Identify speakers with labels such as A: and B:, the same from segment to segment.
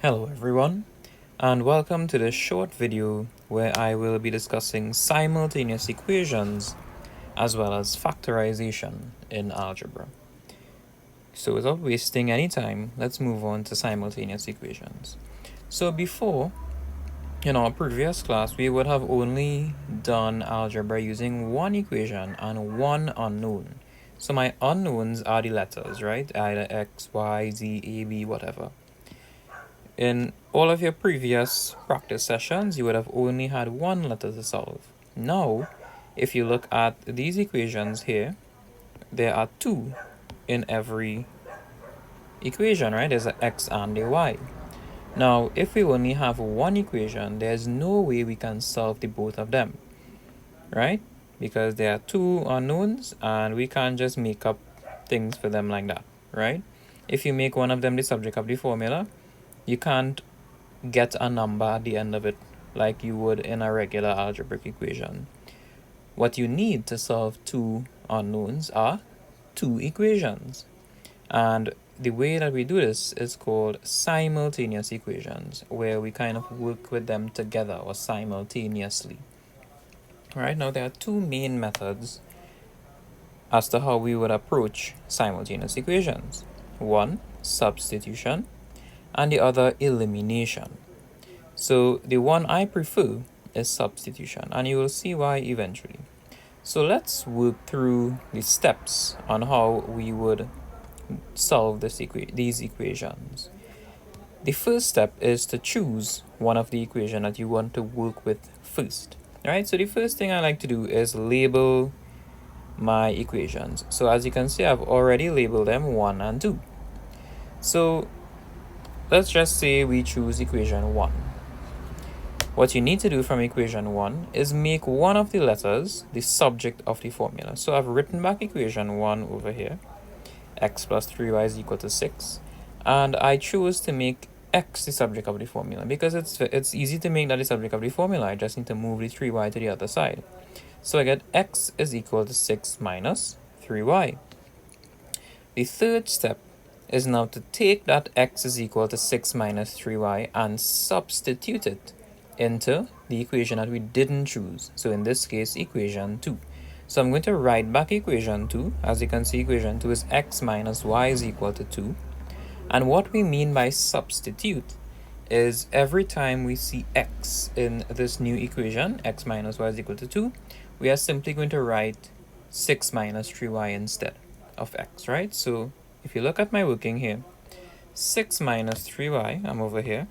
A: Hello everyone, and welcome to this short video where I will be discussing simultaneous equations as well as factorization in algebra. So without wasting any time, let's move on to simultaneous equations. So before, in our previous class, we would have only done algebra using one equation and one unknown. So my unknowns are the letters, right? Either x, y, z, a, b, whatever. In all of your previous practice sessions, you would have only had one letter to solve. Now, if you look at these equations here, there are two in every equation, right? There's an x and a y. Now, if we only have one equation, there's no way we can solve the both of them, right? Because there are two unknowns and we can't just make up things for them like that, right? If you make one of them the subject of the formula, you can't get a number at the end of it like you would in a regular algebraic equation. What you need to solve two unknowns are two equations. And the way that we do this is called simultaneous equations, where we kind of work with them together or simultaneously. Right now, there are two main methods as to how we would approach simultaneous equations. One, substitution, and the other, elimination. So the one I prefer is substitution, and you will see why eventually. So let's work through the steps on how we would solve these equations. The first step is to choose one of the equation that you want to work with first. Alright, so the first thing I like to do is label my equations. So as you can see, I've already labeled them 1 and 2. So let's just say we choose equation 1. What you need to do from equation 1 is make one of the letters the subject of the formula. So I've written back equation 1 over here. X plus 3y is equal to 6. And I chose to make x the subject of the formula because it's easy to make that the subject of the formula. I just need to move the 3y to the other side. So I get x is equal to 6 minus 3y. The third step is now to take that x is equal to 6 minus 3y and substitute it into the equation that we didn't choose. So in this case, equation 2. So I'm going to write back equation 2. As you can see, equation 2 is x minus y is equal to 2. And what we mean by substitute is every time we see x in this new equation, x minus y is equal to 2, we are simply going to write 6 minus 3y instead of x, right? So if you look at my working here, 6 minus 3y, I'm over here,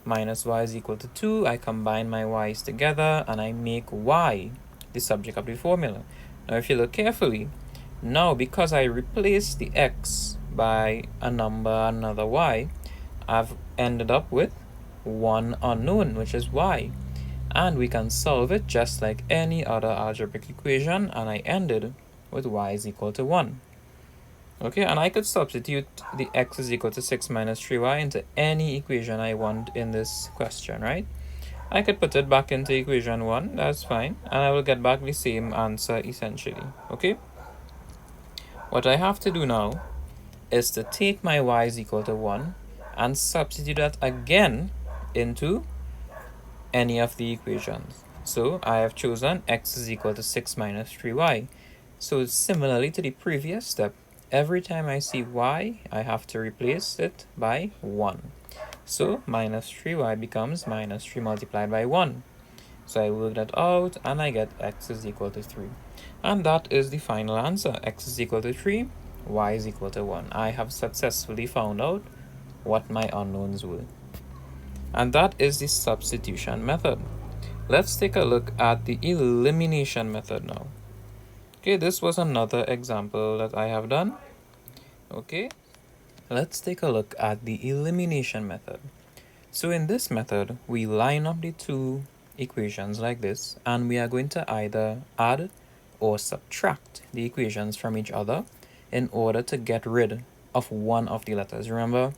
A: minus y is equal to 2. I combine my y's together and I make y the subject of the formula. Now if you look carefully, now because I replaced the x by a number, another y, I've ended up with one unknown, which is y. And we can solve it just like any other algebraic equation, and I ended with y is equal to 1. Okay, and I could substitute the x is equal to 6 minus 3y into any equation I want in this question, right? I could put it back into equation 1, that's fine, and I will get back the same answer essentially, okay? What I have to do now is to take my y is equal to 1 and substitute that again into any of the equations. So I have chosen x is equal to 6 minus 3y. So similarly to the previous step, every time I see y, I have to replace it by 1. So minus 3y becomes minus 3 multiplied by 1. So I work that out and I get x is equal to 3. And that is the final answer. X is equal to 3, y is equal to 1. I have successfully found out what my unknowns were. And that is the substitution method. Let's take a look at the elimination method now. Okay, this was another example that I have done. Okay, let's take a look at the elimination method. So in this method, we line up the two equations like this, and we are going to either add or subtract the equations from each other in order to get rid of one of the letters. Remember,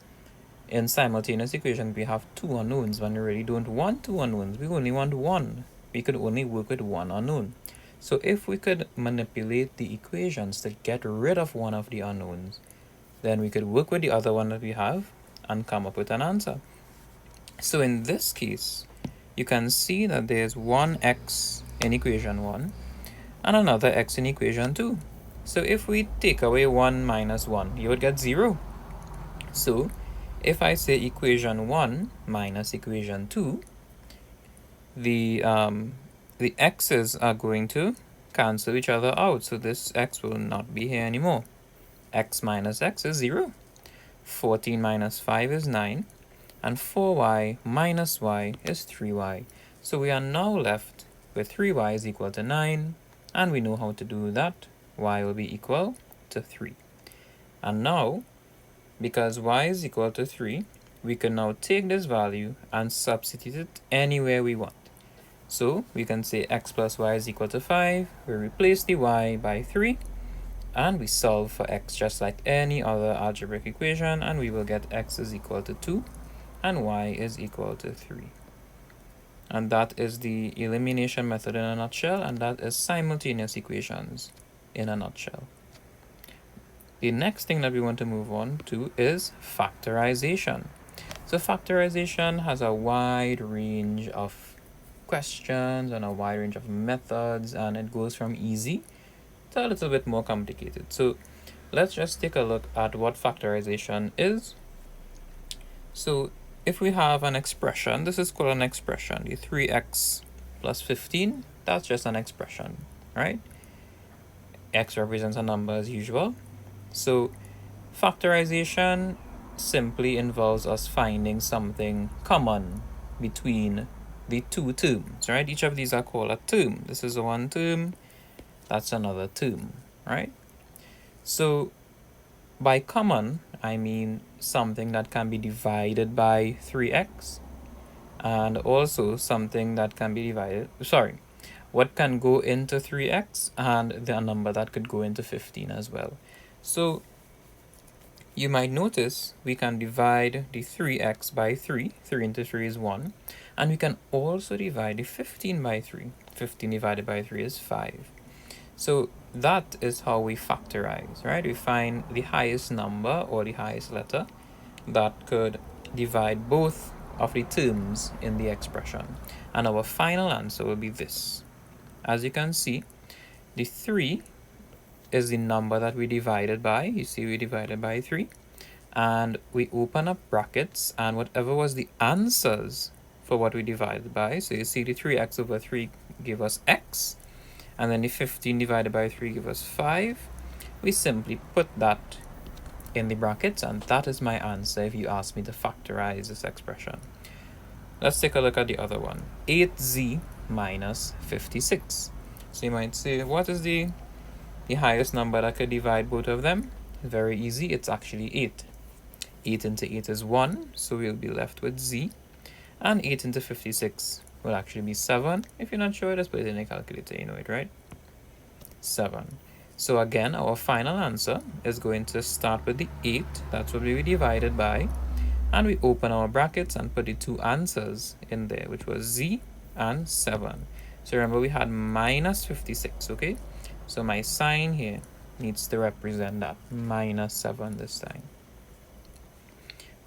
A: in simultaneous equations, we have two unknowns. When we really don't want two unknowns, we only want one. We could only work with one unknown. So if we could manipulate the equations to get rid of one of the unknowns, then we could work with the other one that we have and come up with an answer. So in this case, you can see that there's one x in equation 1 and another x in equation 2. So if we take away 1 minus 1, you would get 0. So if I say equation 1 minus equation 2, the x's are going to cancel each other out. So this x will not be here anymore. X minus x is 0. 14 minus 5 is 9. And 4y minus y is 3y. So we are now left with 3y is equal to 9, and we know how to do that. Y will be equal to 3. And now, because y is equal to 3, we can now take this value and substitute it anywhere we want. So we can say x plus y is equal to 5, we replace the y by 3, and we solve for x just like any other algebraic equation, and we will get x is equal to 2 and y is equal to 3. And that is the elimination method in a nutshell, and that is simultaneous equations in a nutshell. The next thing that we want to move on to is factorization. So factorization has a wide range of questions and a wide range of methods, and it goes from easy to a little bit more complicated. So let's just take a look at what factorization is. So if we have an expression, this is called an expression, the 3x plus 15, that's just an expression, right? X represents a number as usual. So factorization simply involves us finding something common between the two terms, right? Each of these are called a term. This is one term, that's another term, right? So by common, I mean something that can be divided by 3x, and also something that can be divided, what can go into 3x, and the number that could go into 15 as well. So you might notice we can divide the 3x by 3, 3 into 3 is 1, and we can also divide the 15 by 3, 15 divided by 3 is 5. So that is how we factorize, right? We find the highest number or the highest letter that could divide both of the terms in the expression. And our final answer will be this. As you can see, the 3 is the number that we divided by. You see we divided by 3. And we open up brackets, and whatever was the answers for what we divided by. So you see the 3x over 3 give us x. And then the 15 divided by 3 give us 5. We simply put that in the brackets, and that is my answer if you ask me to factorize this expression. Let's take a look at the other one. 8z minus 56. So you might say, what is the highest number that could divide both of them? Very easy, it's actually 8. 8 into 8 is 1, so we'll be left with z. And 8 into 56 will actually be 7. If you're not sure, just put it in a calculator, you know it, right? 7. So again, our final answer is going to start with the 8. That's what we divided by. And we open our brackets and put the two answers in there, which was z and 7. So remember, we had minus 56, okay? So my sign here needs to represent that, minus 7 this time.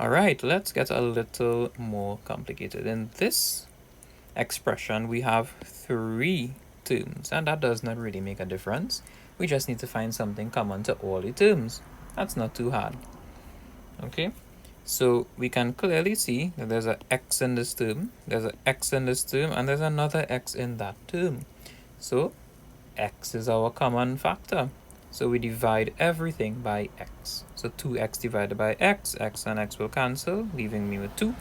A: All right, let's get a little more complicated. In this expression, we have 3 terms, and that does not really make a difference. We just need to find something common to all the terms. That's not too hard. Okay, so we can clearly see that there's an x in this term, there's an x in this term, and there's another x in that term. So x is our common factor. So we divide everything by x. So 2x divided by x, x and x will cancel, leaving me with 2.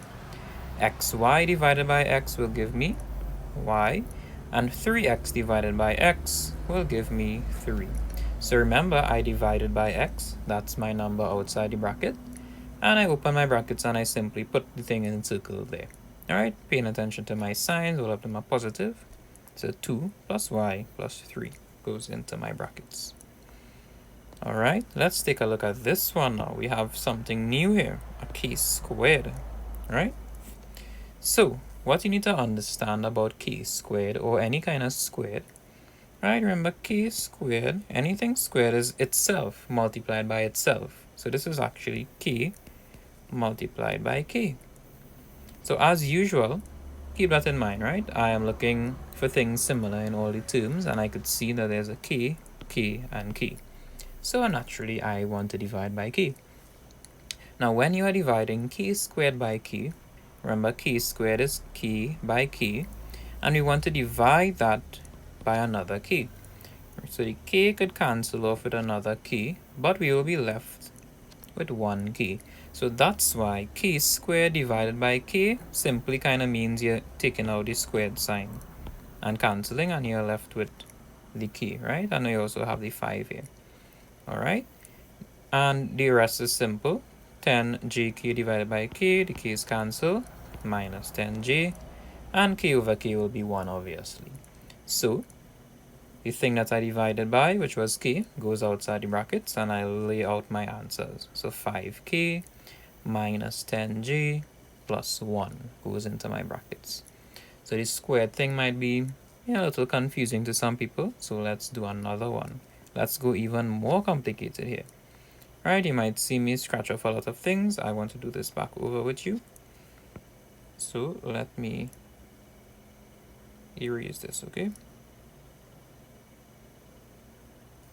A: xy divided by x will give me y, and 3x divided by x will give me 3. So remember, I divided by x, that's my number outside the bracket, and I open my brackets and I simply put the thing in a circle there. Alright, paying attention to my signs, all of them are positive. So 2 plus y plus 3 goes into my brackets. Alright, let's take a look at this one now. We have something new here, a k squared, right? So, what you need to understand about k squared or any kind of squared, right? Remember, k squared, anything squared is itself multiplied by itself. So this is actually k multiplied by k. So as usual, keep that in mind, right? I am looking for things similar in all the terms, and I could see that there's a k, k, and k. So naturally, I want to divide by k. Now, when you are dividing k squared by k, remember k squared is k by k, and we want to divide that by another k. So the k could cancel off with another k, but we will be left with 1k. So that's why k squared divided by k simply kind of means you're taking out the squared sign and cancelling, and you're left with the k, right? And you also have the 5 here. All right, and the rest is simple. 10jk divided by k, the k's cancel, minus 10j, and k over k will be 1, obviously. So the thing that I divided by, which was k, goes outside the brackets, and I lay out my answers. So 5k minus 10j plus 1 goes into my brackets. So this squared thing might be a little confusing to some people, so let's do another one. Let's go even more complicated here. Alright, you might see me scratch off a lot of things. I want to do this back over with you. So let me erase this, okay?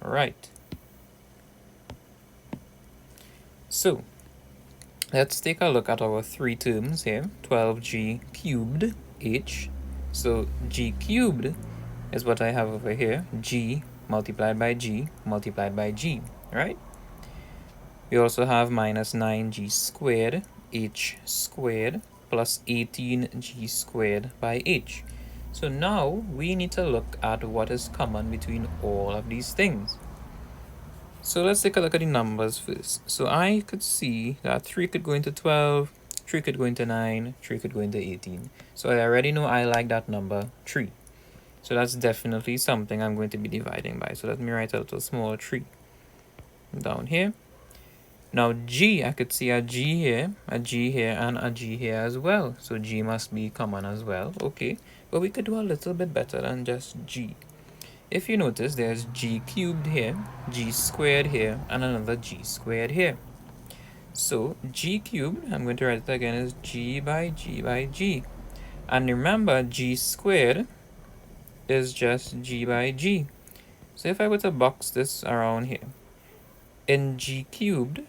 A: Alright. So let's take a look at our three terms here. 12g cubed h. So g cubed is what I have over here. G multiplied by g multiplied by g, right? We also have minus 9g squared h squared plus 18g squared by h. So now we need to look at what is common between all of these things. So let's take a look at the numbers first. So I could see that 3 could go into 12, 3 could go into 9, 3 could go into 18. So I already know I like that number 3. So that's definitely something I'm going to be dividing by. So let me write a little small 3 down here. Now g, I could see a g here, a g here, and a g here as well. So g must be common as well. Okay, but we could do a little bit better than just g. If you notice, there's g cubed here, g squared here, and another g squared here. So g cubed, I'm going to write it again, is g by g by g. And remember, g squared is just g by g. So if I were to box this around here, in g cubed,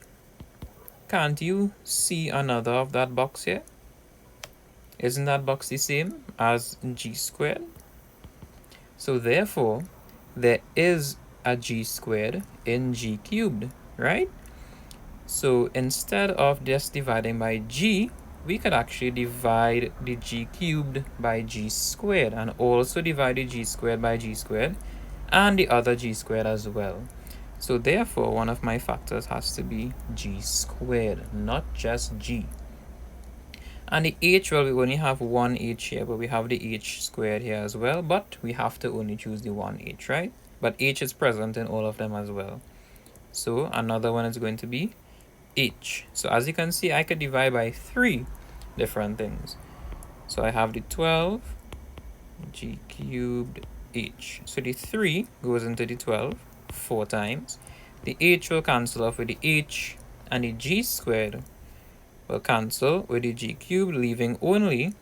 A: can't you see another of that box here? Isn't that box the same as g squared? So therefore, there is a g squared in g cubed, right? So instead of just dividing by g, we could actually divide the g cubed by g squared, and also divide the g squared by g squared and the other g squared as well. So therefore, one of my factors has to be g squared, not just g. And the h, well, we only have one h here, but we have the h squared here as well, but we have to only choose the one h, right? But h is present in all of them as well. So another one is going to be h. So as you can see, I could divide by 3 different things. So I have the 12 g cubed h. So the 3 goes into the 12 4 times. The h will cancel off with the h, and the g squared will cancel with the g cubed, leaving only,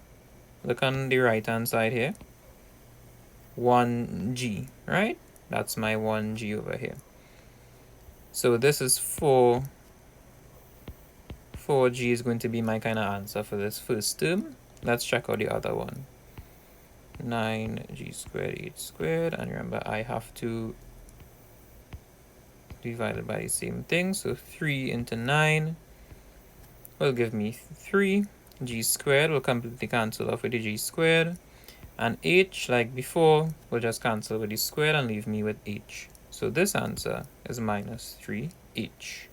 A: look on the right hand side here, 1g, right? That's my 1g over here. So this is 4g is going to be my kind of answer for this first term. Let's check out the other one. 9g squared h squared, and remember I have to divide it by the same thing. So 3 into 9 will give me 3. G squared will completely cancel off with the g squared, and h, like before, will just cancel with the squared and leave me with h. So this answer is minus 3h.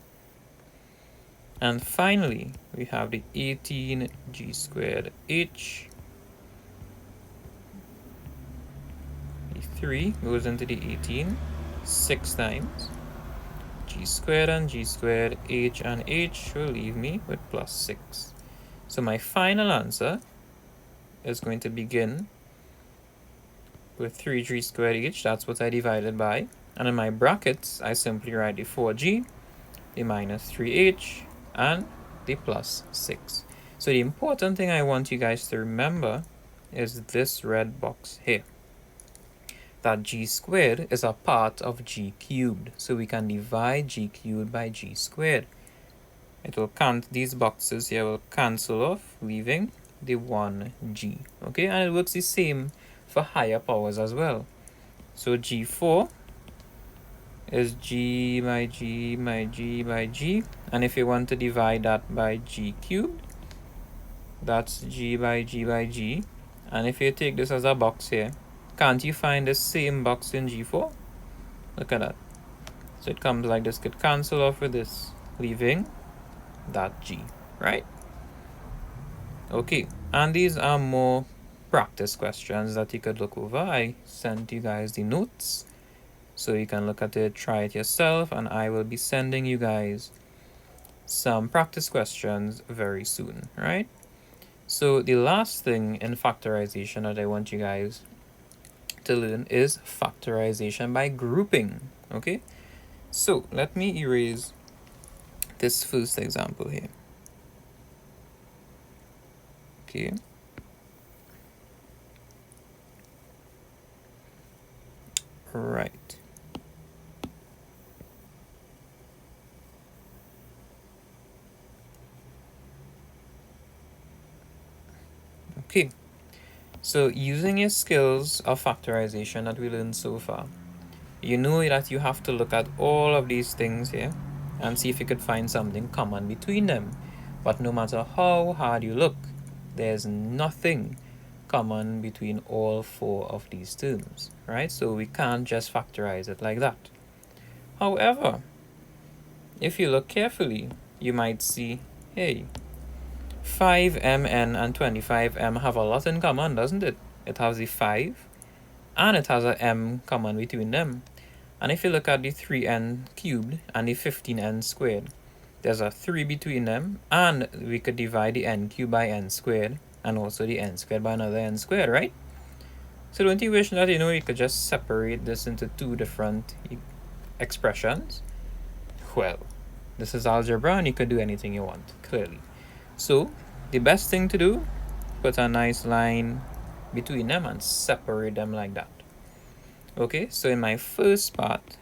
A: And finally, we have the 18g squared h. The 3 goes into the 18 6 times. G squared and g squared, h and h will leave me with plus 6. So my final answer is going to begin with 3g squared h. That's what I divided by. And in my brackets, I simply write the 4g, the minus 3h, and the plus 6. So the important thing I want you guys to remember is this red box here, that g squared is a part of g cubed. So we can divide g cubed by g squared. It will these boxes here will cancel off, leaving the 1g. Okay, and it works the same for higher powers as well. So g4 is g by g by g by g, and if you want to divide that by g cubed, that's g by g by g. And if you take this as a box here, can't you find the same box in g4? Look at that. So it comes like this, could cancel off with this, leaving that g, right? Okay, and these are more practice questions that you could look over. I sent you guys the notes, so you can look at it, try it yourself, and I will be sending you guys some practice questions very soon, right? So the last thing in factorization that I want you guys to learn is factorization by grouping. Okay, so let me erase this first example here. Okay, right. Okay, so using your skills of factorization that we learned so far, you know that you have to look at all of these things here and see if you could find something common between them. But no matter how hard you look, there's nothing common between all 4 of these terms, right? So we can't just factorize it like that. However, if you look carefully, you might see, hey, 5mn and 25m have a lot in common, doesn't it? It has the 5 and it has a m common between them. And if you look at the 3n cubed and the 15n squared, there's a 3 between them, and we could divide the n cubed by n squared and also the n squared by another n squared, right? So don't you wish that you could just separate this into 2 different expressions? Well, this is algebra and you could do anything you want, clearly. So the best thing to do, put a nice line between them and separate them like that. Okay, so in my first part,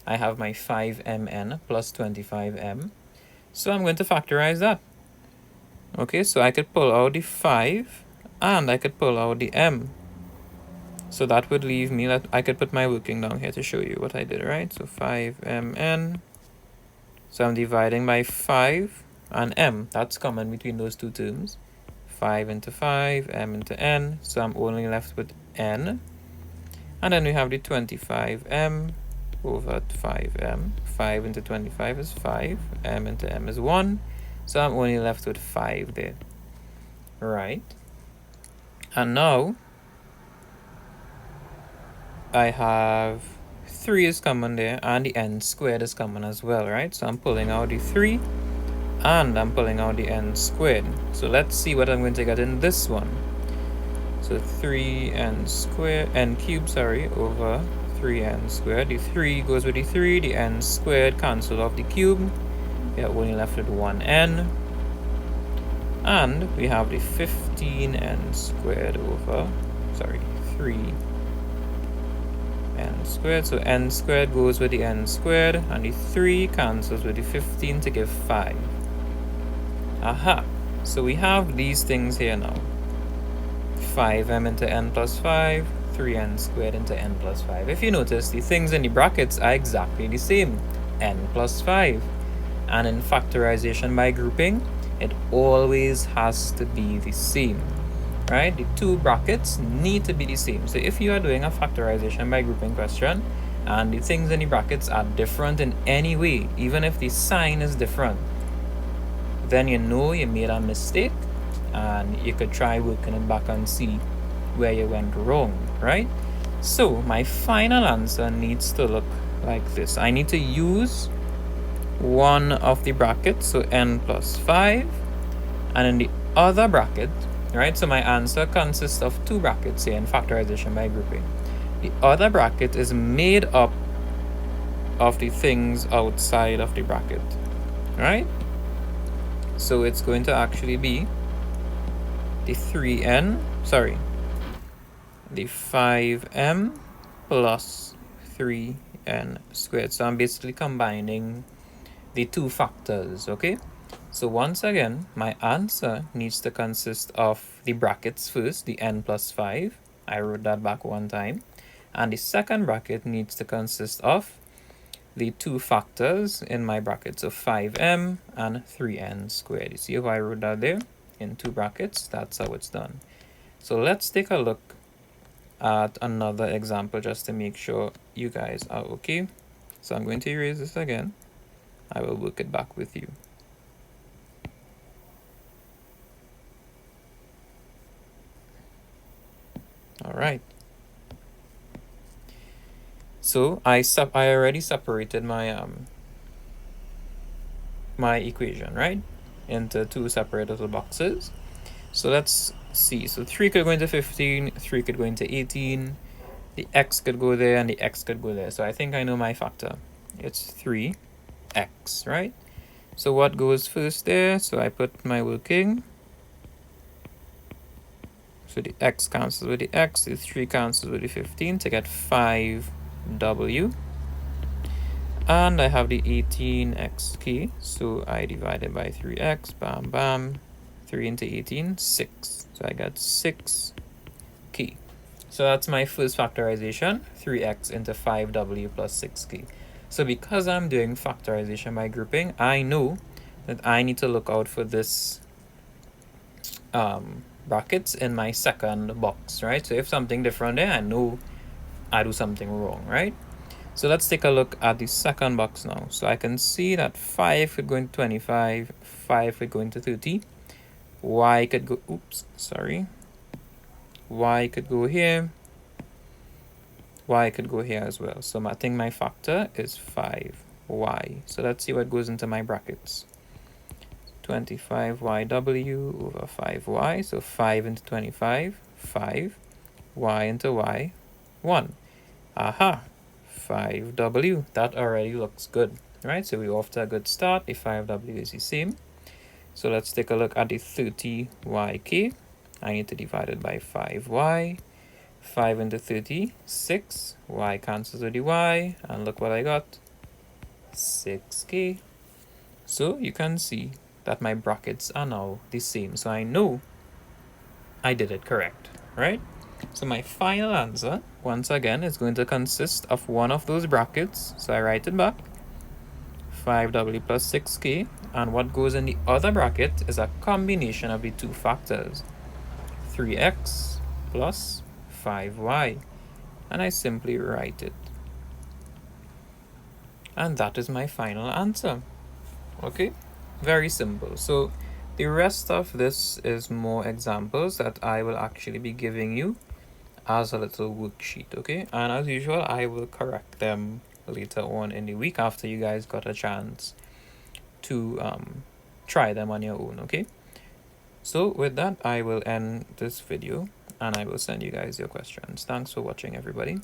A: I have my 5mn plus 25m. So I'm going to factorize that. Okay, so I could pull out the 5 and I could pull out the m. So that would leave me that I could put my working down here to show you what I did, right? So 5mn. So I'm dividing by 5 and m. That's common between those 2 terms. 5 into 5, m into n. So I'm only left with n. And then we have the 25m over 5m. 5 into 25 is 5. M into m is 1. So I'm only left with 5 there. Right. And now I have 3 is common there, and the n squared is common as well, right? So I'm pulling out the 3 and I'm pulling out the n squared. So let's see what I'm going to get in this one. So 3n squared, n cubed, over 3n squared. The 3 goes with the 3, the n squared cancel off the cube. We are only left with 1n. And we have the 15n squared over, 3n squared. So n squared goes with the n squared, and the 3 cancels with the 15 to give 5. Aha! So we have these things here now. 5m into n plus 5, 3n squared into n plus 5. If you notice, the things in the brackets are exactly the same, n plus 5. And in factorization by grouping, it always has to be the same, right? The 2 brackets need to be the same. So if you are doing a factorization by grouping question, and the things in the brackets are different in any way, even if the sign is different, then you know you made a mistake, and you could try working it back and see where you went wrong, right? So my final answer needs to look like this. I need to use one of the brackets, so n plus 5, and in the other bracket, right? So my answer consists of 2 brackets here in factorization by grouping. The other bracket is made up of the things outside of the bracket, right? So it's going to actually be the 5m plus 3n squared. So I'm basically combining the two factors, okay? So once again, my answer needs to consist of the brackets first, the n plus 5. I wrote that back one time. And the second bracket needs to consist of the two factors in my brackets of 5m and 3n squared. You see how I wrote that there in two brackets? That's how it's done. So let's take a look at another example just to make sure you guys are okay. So I'm going to erase this again. I will work it back with you. All right. So I already separated my my equation, right, into two separate little boxes. So let's see. So 3 could go into 15, 3 could go into 18. The x could go there and the x could go there. So I think I know my factor. It's 3x, right? So what goes first there? So I put my working. So the x cancels with the x, the 3 cancels with the 15 to get 5w. And I have the 18x key. So I divided by 3x, bam, bam. 3 into 18, 6. So I got 6 key. So that's my first factorization, 3x into 5w plus 6k. So because I'm doing factorization by grouping, I know that I need to look out for this brackets in my second box, right? So if something different there, I know I do something wrong, right? So let's take a look at the second box now. So I can see that 5 could go into 25, 5 could go into 30, y could go, y could go here, y could go here as well. So I think my factor is 5y. So let's see what goes into my brackets. 25yw over 5y. So 5 into 25, 5. Y into y, 1. Aha, 5w. That already looks good, right? So we're off to a good start. The 5w is the same. So let's take a look at the 30yk. I need to divide it by 5y. 5 into 30, 6. Y cancels with the y. And look what I got. 6k. So you can see that my brackets are now the same. So I know I did it correct, right? So my final answer, once again, is going to consist of one of those brackets. So I write it back. 5w plus 6k. And what goes in the other bracket is a combination of the two factors. 3x plus 5y. And I simply write it. And that is my final answer. Okay, very simple. So the rest of this is more examples that I will actually be giving you as a little worksheet, okay? And as usual, I will correct them later on in the week after you guys got a chance to try them on your own, okay? So with that, I will end this video and I will send you guys your questions. Thanks for watching, everybody.